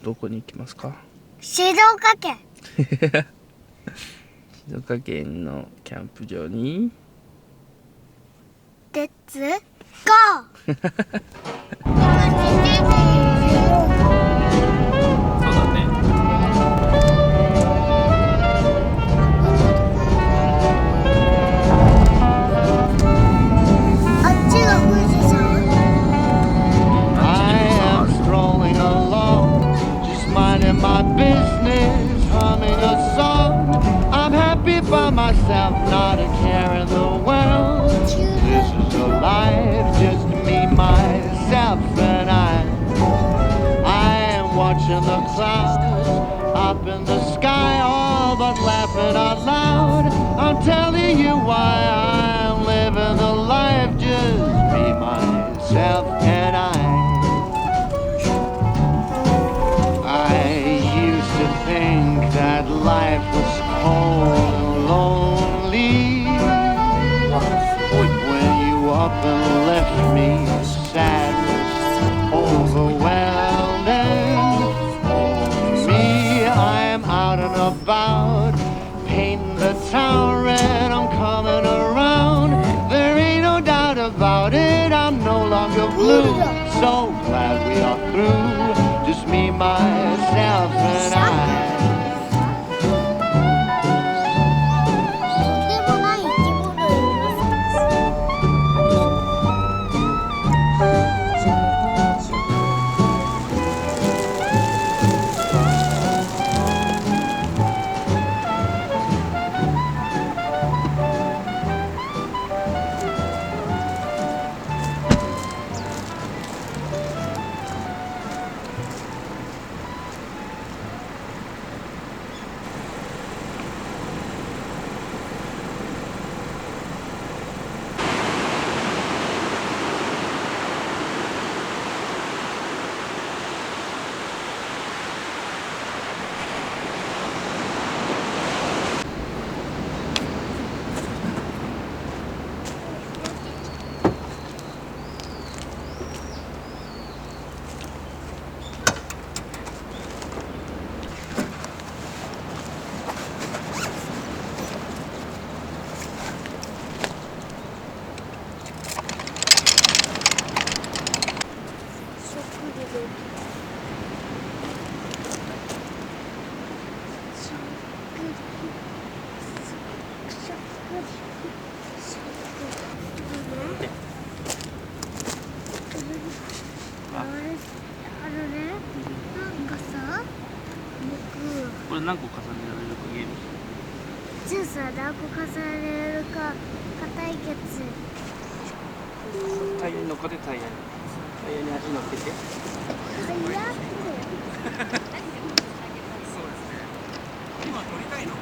どこに行きますか？静岡県。静岡県のキャンプ場にレッツゴー。My business, humming a song. I'm happy by myself, not a care in the world. This is a life, just me, myself, and I am watching the clouds up in the sky, all but laughing out loud. I'm telling you why I'm living the life, just me, myself, and I think that life was cold and lonely when you up and left me, sadness overwhelming. For me, I am out and about, painting the town red, I'm coming around. There ain't no doubt about it, I'm no longer blue. So glad we are through, just me, myself, and I. これ何個重ねられるかゲームジュースは何個重ねられるか対決。タイヤに乗っかってタイヤに足乗っけてタイヤ今撮りたいのが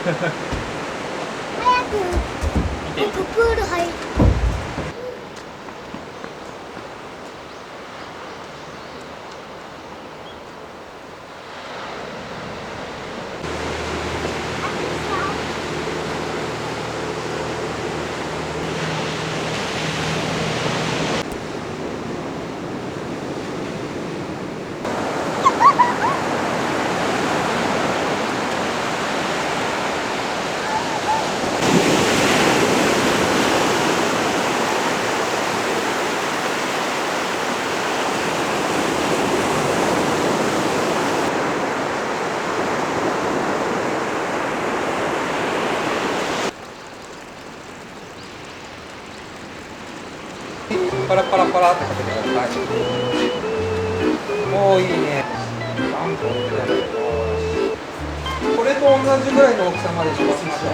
僕プール入る。パラパラパラってかけてください。おー、いいね。3個みたいな。これと同じぐらいの大きさまで伸ばしましょう。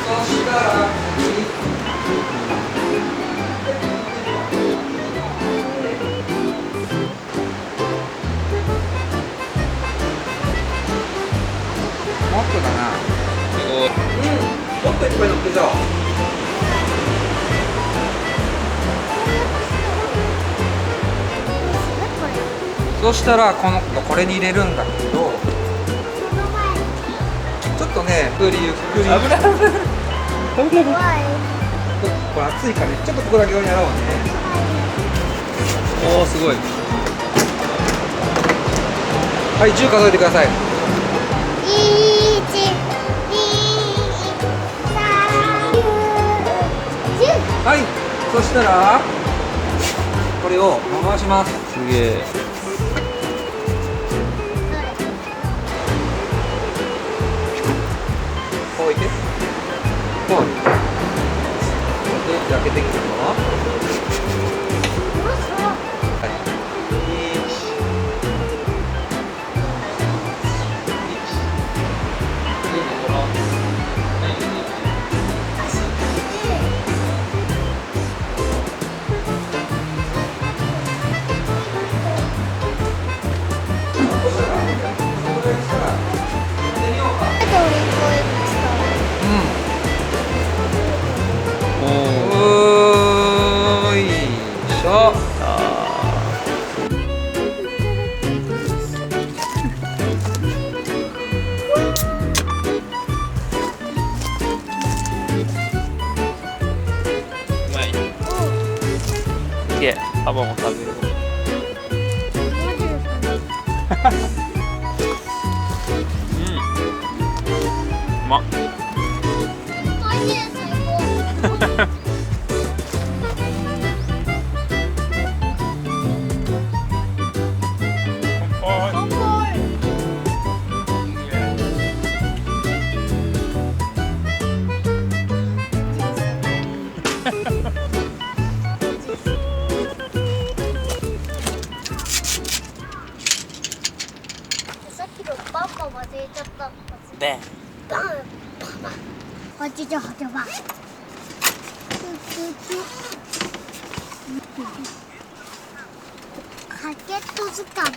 そしたら次。もっとだな。もっといっぱい乗っけちゃおう。そしたらこれに入れるんだけど、ちょっとね、ゆっくりゆっくり。危ない。これ熱いからね、ちょっとここだけやろうね。おお、すごい。はい、10数えてください。はい、そしたらこれを回します。すげえ。こう置いて、こうで開けていくの。おーいしょ。うまい。すげえ。パパも食べる。うまっ。さっきのバンバン忘れちゃった。で。バンバンバン。88番。カケット図鑑。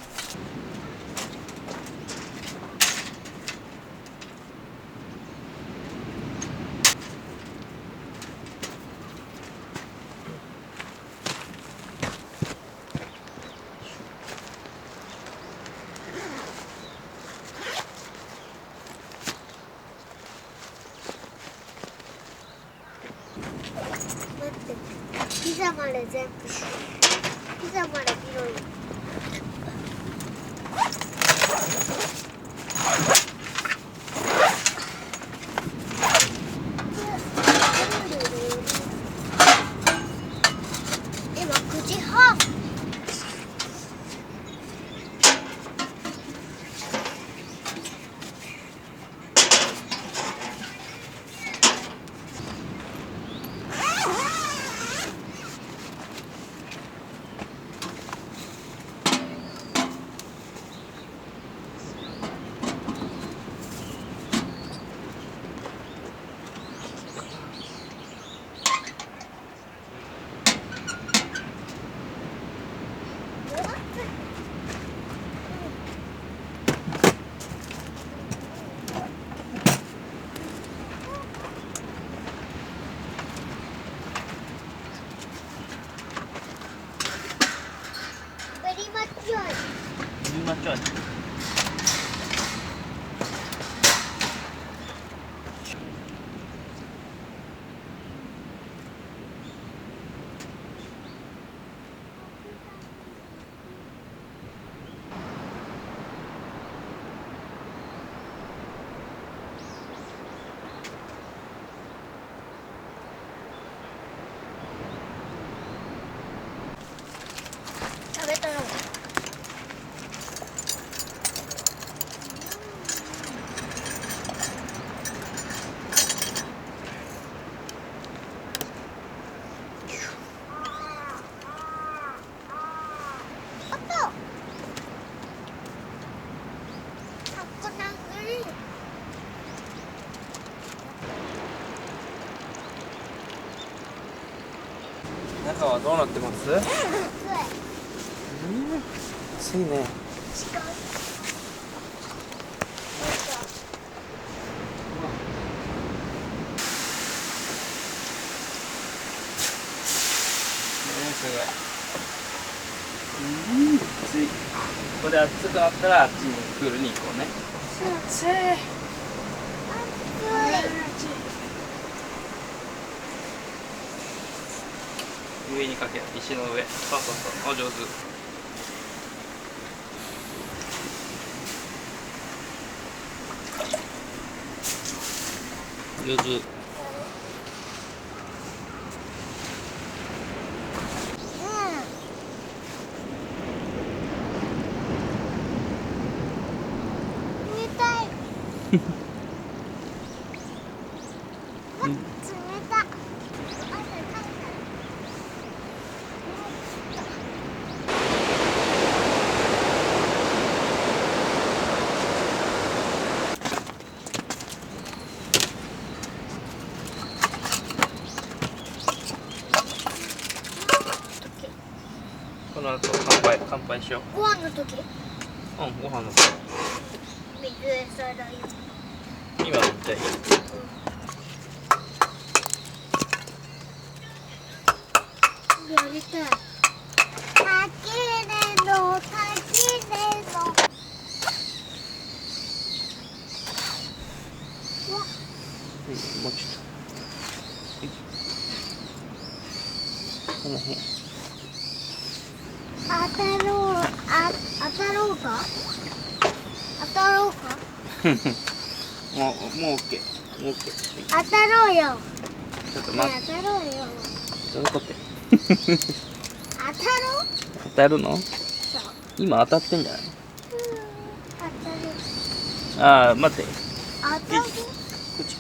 待って、ピザまで全部。ピザまで広い。今9時半。食べたの。あと。箱なぐり。中はどうなってます？暑いね。違う。すごい。暑い。これ暑くなったらあっちにクールに行こうね。暑い。上にかける、石の上。そうそうそう。お上手。上手。冷たい。冷た。この後乾杯しよご飯の時。う。うん、ご飯の水餌だよ。今めっちゃいい。やりたい。たきれの、たきれの。もうちょっと。この辺。当たろう、当たろうか。当たろうか。もうオッケー。もうオッケー。当たろうよ。ちょっとね待って。当たろうよ。ちょっと待って。当たろう。当たるの？そう。今当たってんじゃないの？当たる。ああ、待って。当たる。こっち。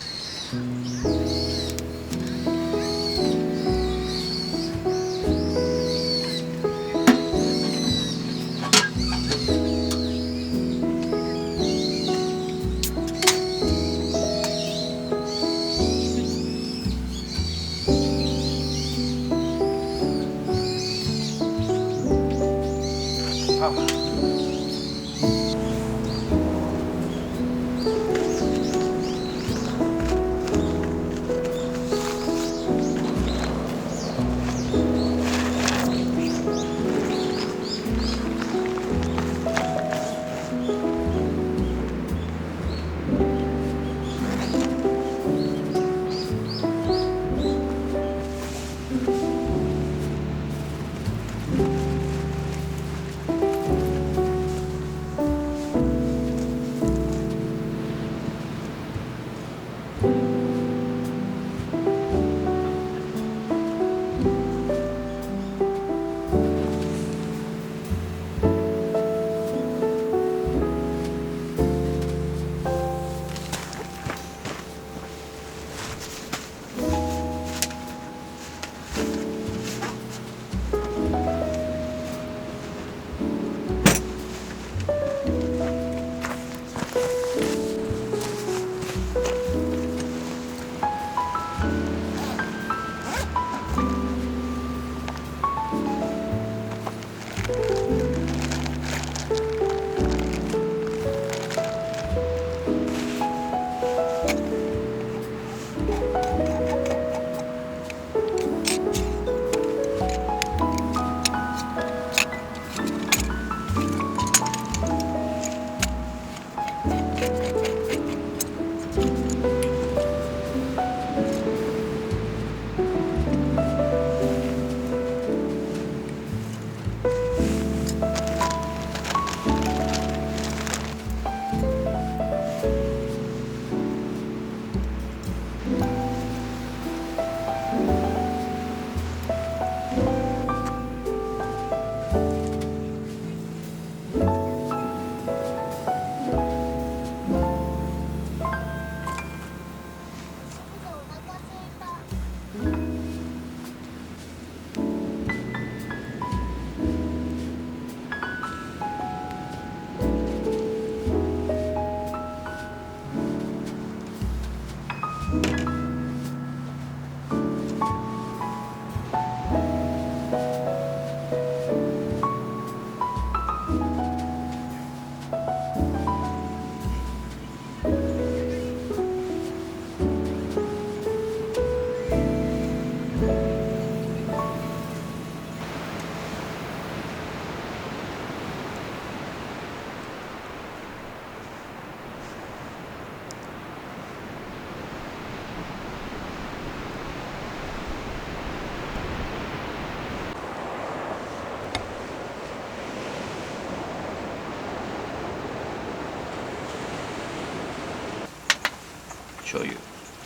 醤油。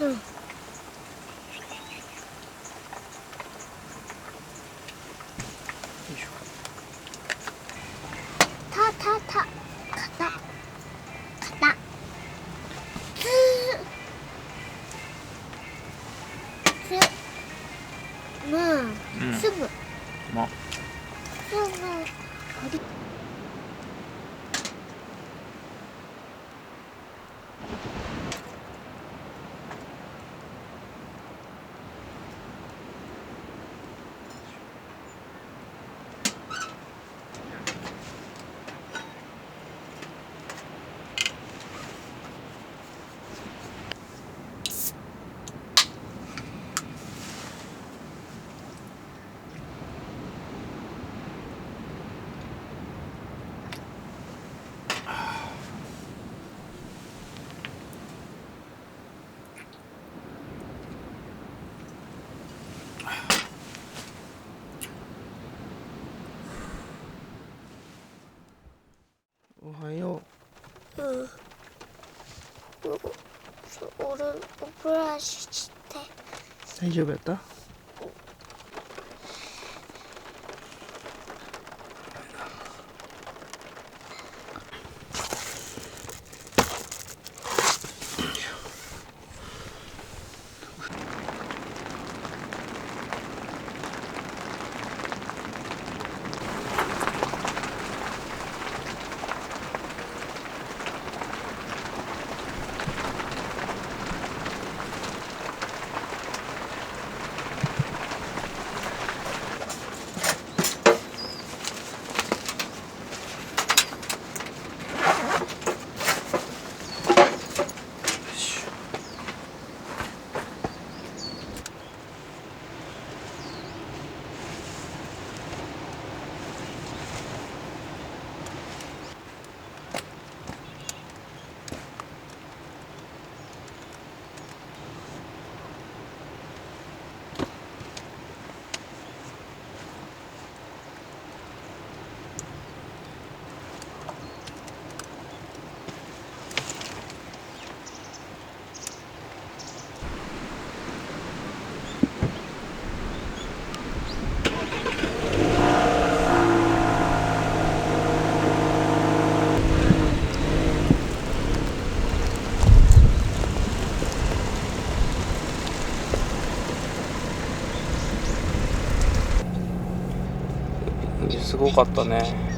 うん。よいしょ。たかたまあ、うん。すぐま、おはようん俺ブラシしてう。大丈夫やった？すごかったね。